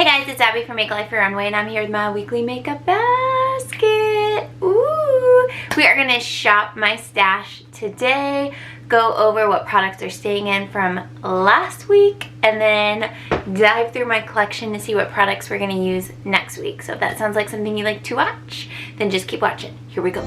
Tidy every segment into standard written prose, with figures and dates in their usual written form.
Hey guys, it's Abby from Make Life Your Own Way, and I'm here with my weekly makeup basket. Ooh! We are going to shop my stash today, go over what products are staying in from last week, and then dive through my collection to see what products we're going to use next week. So if that sounds like something you like to watch, then just keep watching. Here we go.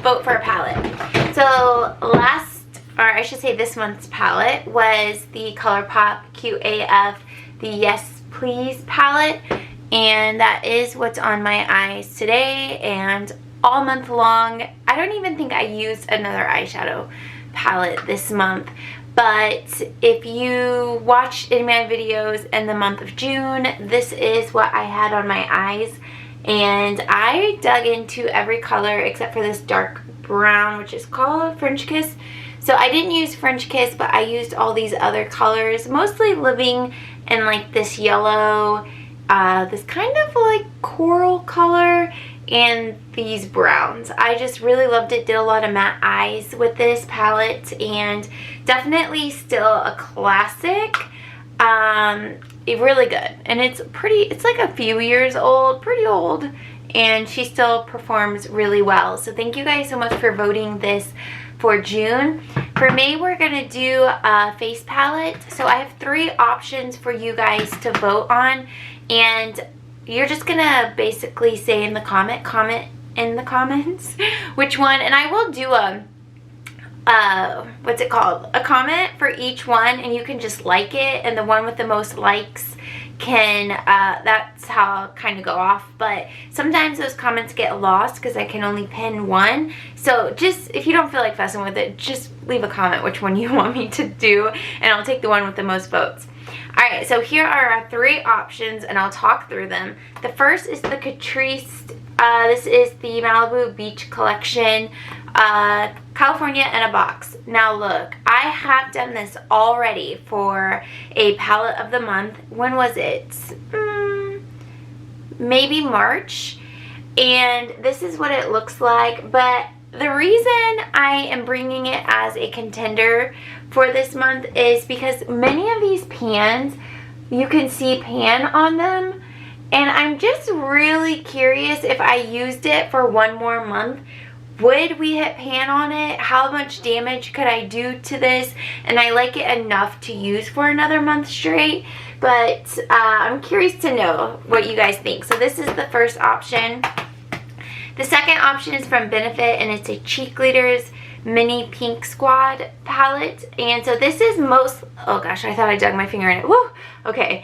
Vote for a palette. So I should say this month's palette was the ColourPop QAF, the Yes Please palette, and that is what's on my eyes today and all month long. I don't even think I used another eyeshadow palette this month, but if you watched any of my videos in the month of June, this is what I had on my eyes. And I dug into every color except for this dark brown, which is called French Kiss. So I didn't use French Kiss, but I used all these other colors, mostly living in like this yellow, this kind of like coral color, and these browns. I just really loved it. Did a lot of matte eyes with this palette, and definitely still a classic. Really good, and it's like a few years old, pretty old, and she still performs really well. So thank you guys so much for voting this for June. For May, we're gonna do a face palette. So I have 3 options for you guys to vote on, and you're just gonna basically say in the comment in the comments which one, and I will do a what's it called, a comment for each one, and you can just like it, and the one with the most likes can that's how I'll kind of go off. But sometimes those comments get lost because I can only pin one. So just, if you don't feel like fussing with it, just leave a comment which one you want me to do, and I'll take the one with the most votes. Alright, so here are our 3 options, and I'll talk through them. The first is the Catrice. This is the Malibu Beach Collection, California in a box. Now look, I have done this already for a palette of the month. When was it? Maybe March. And this is what it looks like. But the reason I am bringing it as a contender for this month is because many of these pans, you can see pan on them. And I'm just really curious, if I used it for one more month, would we hit pan on it? How much damage could I do to this? And I like it enough to use for another month straight. But I'm curious to know what you guys think. So this is the first option. The second option is from Benefit, and it's a Cheek Leaders Mini Pink Squad palette. And so this is oh gosh, I thought I dug my finger in it. Woo! Okay.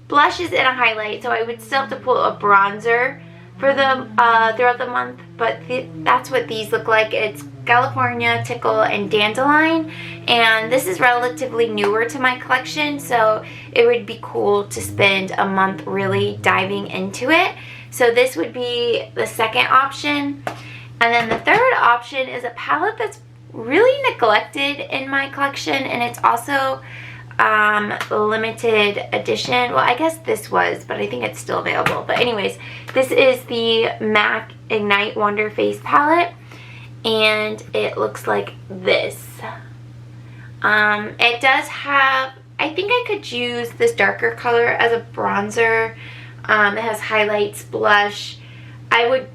Blushes and a highlight, so I would still have to pull a bronzer for the throughout the month, but that's what these look like. It's California, Tickle, and Dandelion, and this is relatively newer to my collection, so it would be cool to spend a month really diving into it. So this would be the second option. And then the third option is a palette that's really neglected in my collection, and it's also limited edition. Well, I guess this was, but I think it's still available. But anyways, this is the MAC Ignite Wonder Face Palette, and it looks like this. It does have, I think I could use this darker color as a bronzer. It has highlights, blush. I would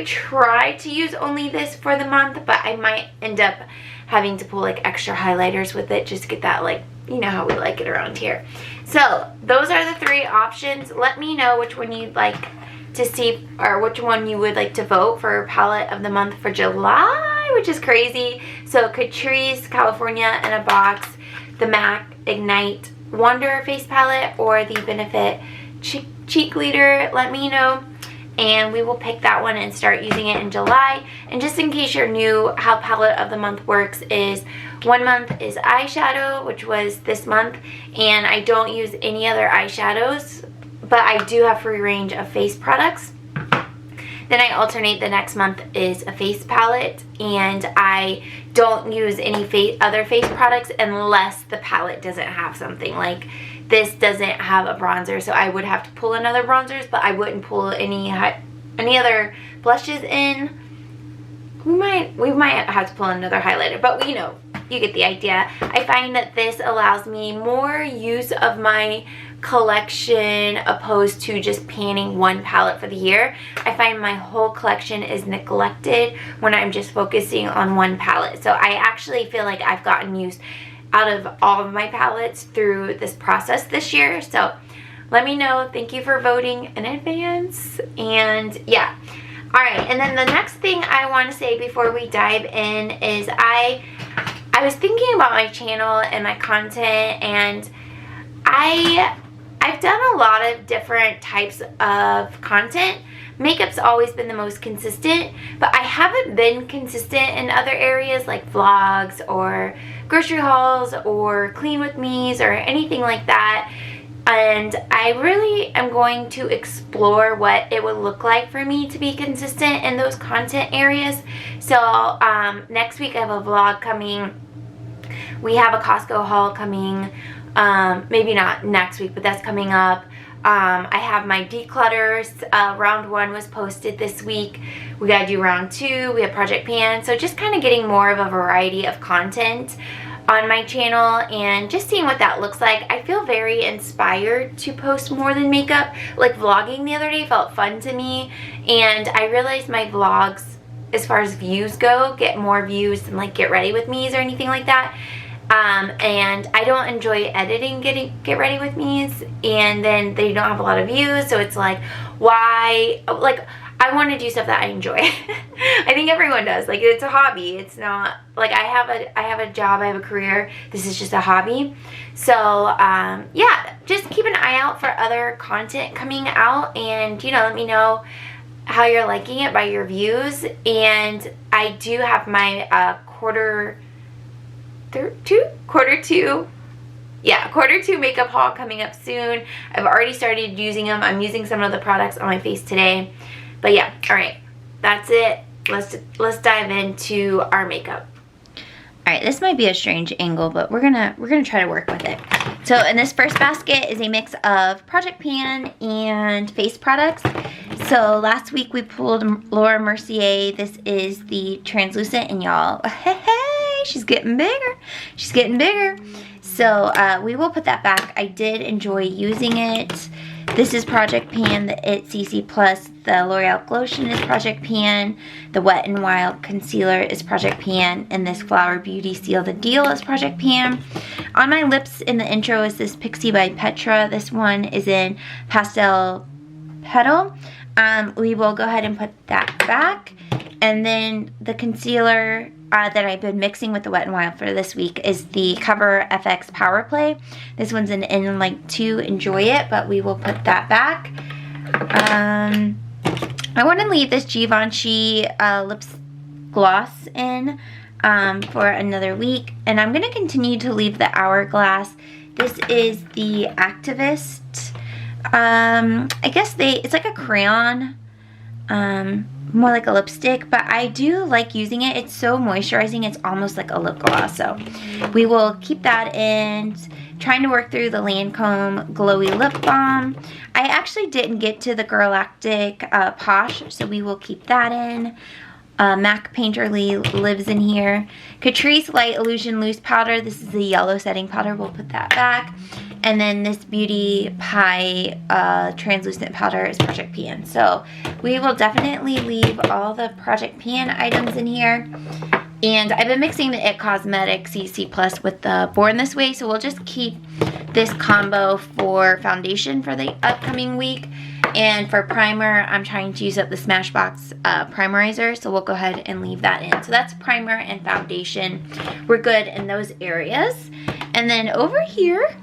try to use only this for the month, but I might end up having to pull like extra highlighters with it just to get that, like, you know how we like it around here. So those are the 3 options. Let me know which one you'd like to see, or which one you would like to vote for palette of the month for July, which is crazy. So Catrice, California in a box, the MAC Ignite Wonder Face Palette, or the Benefit Cheek Leader. Let me know, and we will pick that one and start using it in July. And just in case you're new, how palette of the month works is 1 month is eyeshadow, which was this month, and I don't use any other eyeshadows, but I do have free range of face products. Then I alternate. The next month is a face palette, and I don't use any other face products unless the palette doesn't have something. Like this doesn't have a bronzer, so I would have to pull in other bronzers, but I wouldn't pull any other blushes in. We might have to pull in another highlighter, but you know, you get the idea. I find that this allows me more use of my collection opposed to just panning one palette for the year. I find my whole collection is neglected when I'm just focusing on one palette. So I actually feel like I've gotten use out of all of my palettes through this process this year. So let me know. Thank you for voting in advance. And yeah. All right. And then the next thing I want to say before we dive in is I was thinking about my channel and my content, and I've done a lot of different types of content. Makeup's always been the most consistent, but I haven't been consistent in other areas like vlogs or grocery hauls or clean with me's or anything like that. And I really am going to explore what it would look like for me to be consistent in those content areas. So next week I have a vlog coming. We have a Costco haul coming. Maybe not next week, but that's coming up. I have my declutters. Round 1 was posted this week. We gotta do round 2. We have Project Pan. So just kind of getting more of a variety of content on my channel and just seeing what that looks like. I feel very inspired to post more than makeup. Like vlogging the other day felt fun to me, and I realized my vlogs, as far as views go, get more views than like Get Ready With Me's or anything like that. And I don't enjoy editing Get Ready With Me's, and then they don't have a lot of views, so it's like, why? Like, I want to do stuff that I enjoy. I think everyone does. Like, it's a hobby. It's not like I have a job, I have a career. This is just a hobby. So yeah, just keep an eye out for other content coming out, and you know, let me know how you're liking it by your views. And I do have my quarter two makeup haul coming up soon. I've already started using them. I'm using some of the products on my face today. But yeah, all right, that's it. Let's dive into our makeup. All right, this might be a strange angle, but we're gonna try to work with it. So in this first basket is a mix of Project Pan and face products. So last week we pulled Laura Mercier. This is the translucent, and y'all, hey, she's getting bigger. She's getting bigger. So we will put that back. I did enjoy using it. This is Project Pan, the It CC Plus. The L'Oreal Glotion is Project Pan. The Wet n Wild Concealer is Project Pan. And this Flower Beauty Seal the Deal is Project Pan. On my lips in the intro is this Pixi by Petra. This one is in Pastel Petal. We will go ahead and put that back. And then the concealer that I've been mixing with the Wet n Wild for this week is the Cover FX Power Play. This one's in Light 2. Enjoy it, but we will put that back. I want to leave this Givenchy lips gloss in for another week, and I'm going to continue to leave the Hourglass. This is the Activist. I guess it's like a crayon. More like a lipstick, but I do like using it. It's so moisturizing. It's almost like a lip gloss. So we will keep that in. Trying to work through the Lancome Glowy Lip Balm. I actually didn't get to the Girlactic Posh, so we will keep that in. MAC Painterly lives in here. Catrice Light Illusion Loose Powder. This is the yellow setting powder. We'll put that back. And then this Beauty Pie translucent powder is Project Pan. So we will definitely leave all the Project Pan items in here. And I've been mixing the It Cosmetics CC Plus with the Born This Way. So we'll just keep this combo for foundation for the upcoming week. And for primer, I'm trying to use up the Smashbox primerizer. So we'll go ahead and leave that in. So that's primer and foundation. We're good in those areas. And then over here,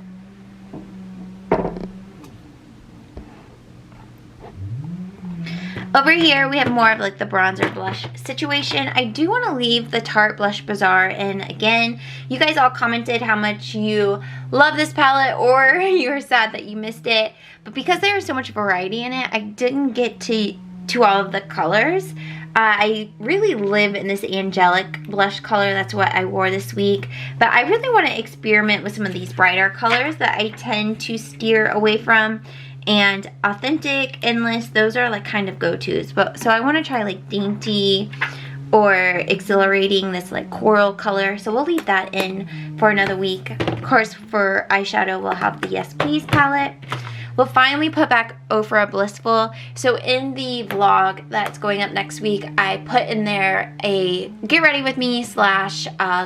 we have more of like the bronzer blush situation. I do want to leave the Tarte Blush Bazaar in again. You guys all commented how much you love this palette, or you were sad that you missed it. But because there was so much variety in it, I didn't get to to all of the colors. I really live in this angelic blush color. That's what I wore this week. But I really want to experiment with some of these brighter colors that I tend to steer away from. And Authentic, Endless, those are like kind of go-tos. But so I want to try like Dainty or Exhilarating, this like coral color. So we'll leave that in for another week. Of course, for eyeshadow, we'll have the Yes Please palette. We'll finally put back Ofra Blissful. So in the vlog that's going up next week, I put in there a get ready with me /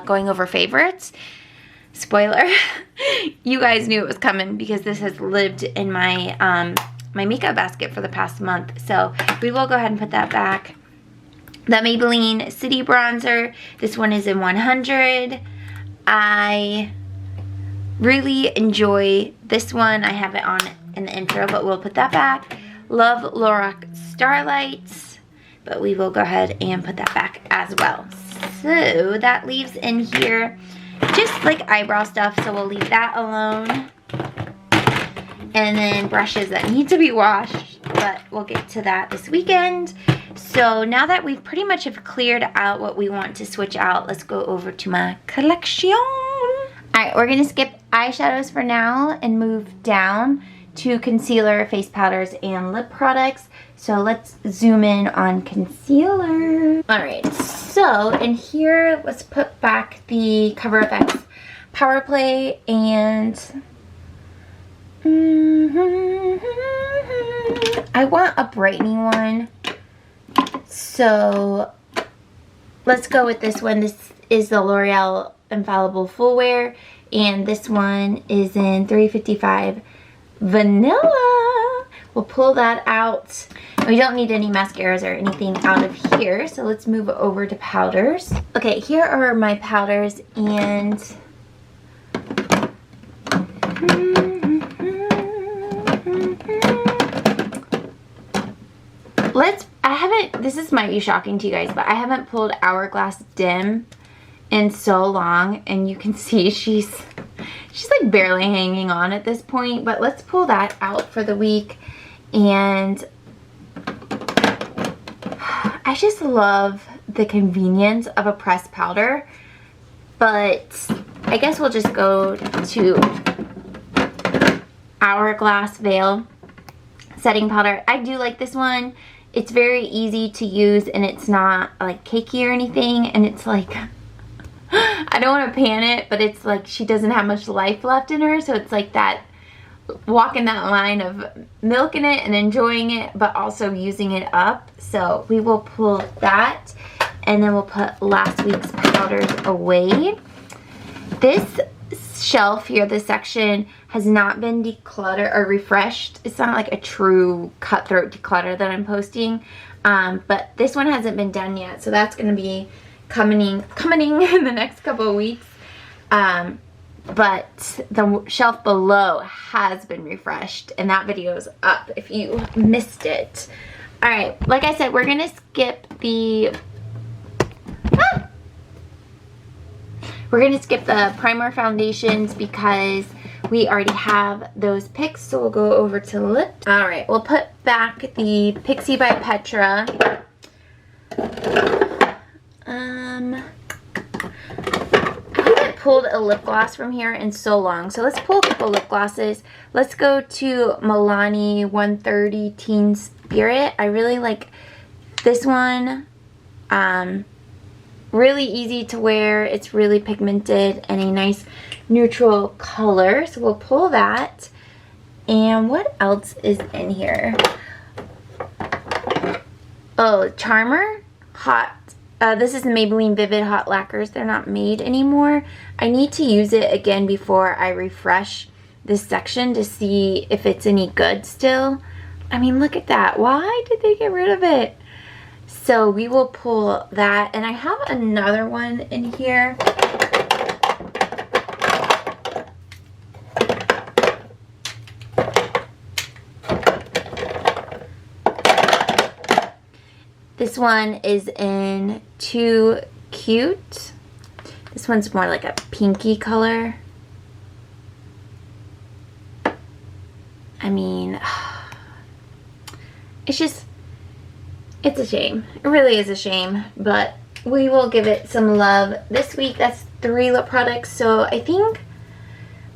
going over favorites. Spoiler, you guys knew it was coming because this has lived in my my makeup basket for the past month. So we will go ahead and put that back. The Maybelline City Bronzer, this one is in 100. I really enjoy this one. I have it on in the intro, but we'll put that back. Love Lorac Starlights, but we will go ahead and put that back as well. So that leaves in here just like eyebrow stuff, so we'll leave that alone. And then brushes that need to be washed, but we'll get to that this weekend. So now that we've pretty much have cleared out what we want to switch out, let's go over to my collection. Alright, we're going to skip eyeshadows for now and move down to concealer, face powders, and lip products. So let's zoom in on concealer. Alright, so in here, let's put back the Cover FX Power Play and I want a brightening one. So let's go with this one. This is the L'Oreal Infallible Full Wear, and this one is in 355 Vanilla. We'll pull that out. We don't need any mascaras or anything out of here, so let's move over to powders. Okay, here are my powders, and this is might be shocking to you guys, but I haven't pulled Hourglass Dim in so long, and you can see she's like barely hanging on at this point, but let's pull that out for the week. And I just love the convenience of a pressed powder, but I guess we'll just go to Hourglass Veil setting powder. I do like this one. It's very easy to use, and it's not like cakey or anything, and it's like I don't want to pan it, but it's like she doesn't have much life left in her, so it's like that walking that line of milking it and enjoying it, but also using it up. So we will pull that, and then we'll put last week's powders away. This shelf here, this section, has not been decluttered or refreshed. It's not like a true cutthroat declutter that I'm posting, but this one hasn't been done yet, so that's going to be coming in the next couple of weeks. But the shelf below has been refreshed, and that video is up if you missed it. Alright, like I said, we're going to skip the we're going to skip the primer foundations because we already have those picks, so we'll go over to lips. Alright, we'll put back the Pixi by Petra. I haven't pulled a lip gloss from here in so long, so let's pull a couple lip glosses. Let's go to Milani 130 Teen Spirit. I really like this one. Really easy to wear. It's really pigmented and a nice neutral color, so we'll pull that. And what else is in here? Oh, Charmer Hot. This is the Maybelline Vivid Hot Lacquers. They're not made anymore. I need to use it again before I refresh this section to see if it's any good still. I mean, look at that. Why did they get rid of it? So we will pull that. And I have another one in here. This one is in Too Cute. This one's more like a pinky color. I mean, it's just, It's a shame. It really is a shame, but we will give it some love. This week, that's 3 lip products, so I think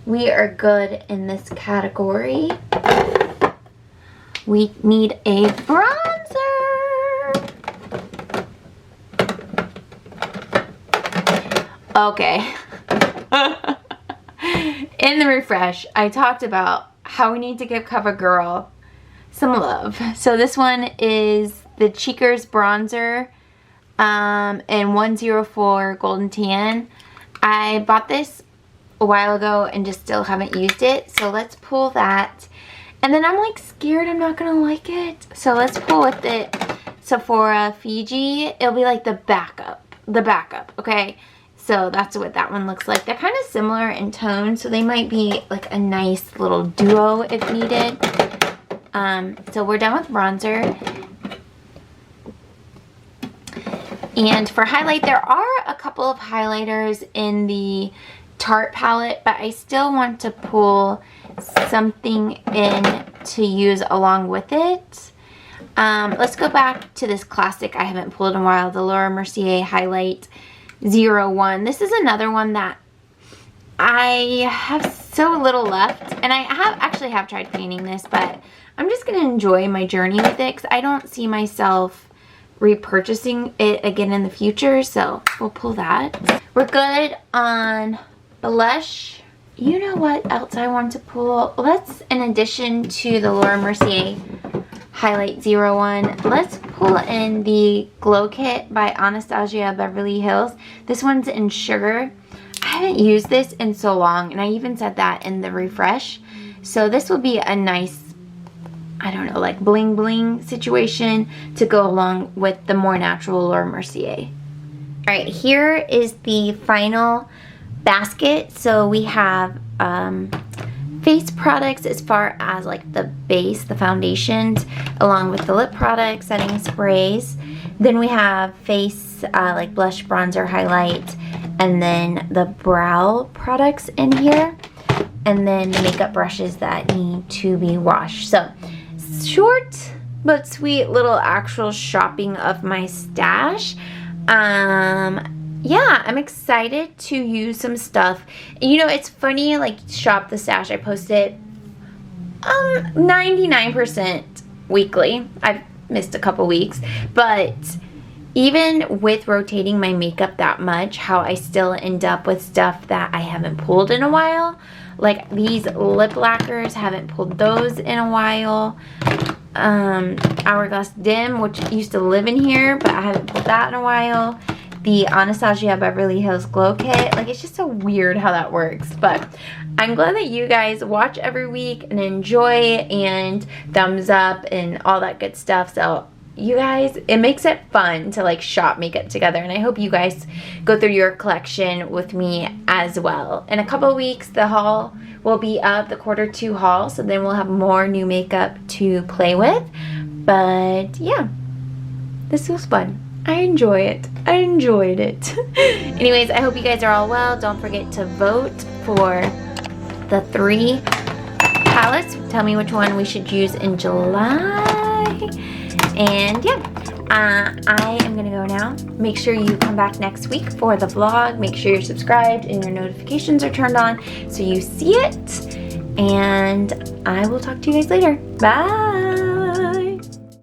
we are good in this category. We need a bronzer. Okay. In the refresh, I talked about how we need to give CoverGirl some love. So this one is the Cheekers bronzer in 104 Golden Tan. I bought this a while ago and just still haven't used it. So let's pull that. And then I'm like scared I'm not gonna like it. So let's pull with it Sephora Fiji. It'll be like the backup, okay? So that's what that one looks like. They're kind of similar in tone, so they might be like a nice little duo if needed. So we're done with bronzer. And for highlight, there are a couple of highlighters in the Tarte palette, but I still want to pull something in to use along with it. Let's go back to this classic I haven't pulled in a while, the Laura Mercier Highlight 01. This is another one that I have so little left, and I actually have tried painting this, but I'm just going to enjoy my journey with it because I don't see myself repurchasing it again in the future, so we'll pull that. We're good on blush. You know what else I want to pull? Let's, in addition to the Laura Mercier Highlight 01, let's pull in the Glow Kit by Anastasia Beverly Hills. This one's in Sugar. I haven't used this in so long, and I even said that in the refresh. So this will be a nice, I don't know, like bling bling situation to go along with the more natural Laura Mercier. Alright, here is the final basket. So we have face products as far as like the base, the foundations, along with the lip products, setting sprays. Then we have face like blush, bronzer, highlight, and then the brow products in here, and then the makeup brushes that need to be washed. So short but sweet little actual shopping of my stash. Yeah, I'm excited to use some stuff. You know, it's funny, like Shop the Stash, I post it 99% weekly. I've missed a couple weeks, but even with rotating my makeup that much, how I still end up with stuff that I haven't pulled in a while. Like these lip lacquers, haven't pulled those in a while. Hourglass Dim, which used to live in here, but I haven't pulled that in a while. The Anastasia Beverly Hills Glow Kit. Like, it's just so weird how that works. But I'm glad that you guys watch every week and enjoy and thumbs up and all that good stuff. So you guys, it makes it fun to like shop makeup together, and I hope you guys go through your collection with me as well. In a couple of weeks, the haul will be up, the Q2 haul, so then we'll have more new makeup to play with. But yeah, this was fun. I enjoy it. I enjoyed it. Anyways, I hope you guys are all well. Don't forget to vote for the 3 palettes. Tell me which one we should use in July. And yeah, I am gonna go now. Make sure you come back next week for the vlog. Make sure you're subscribed and your notifications are turned on so you see it. And I will talk to you guys later. Bye.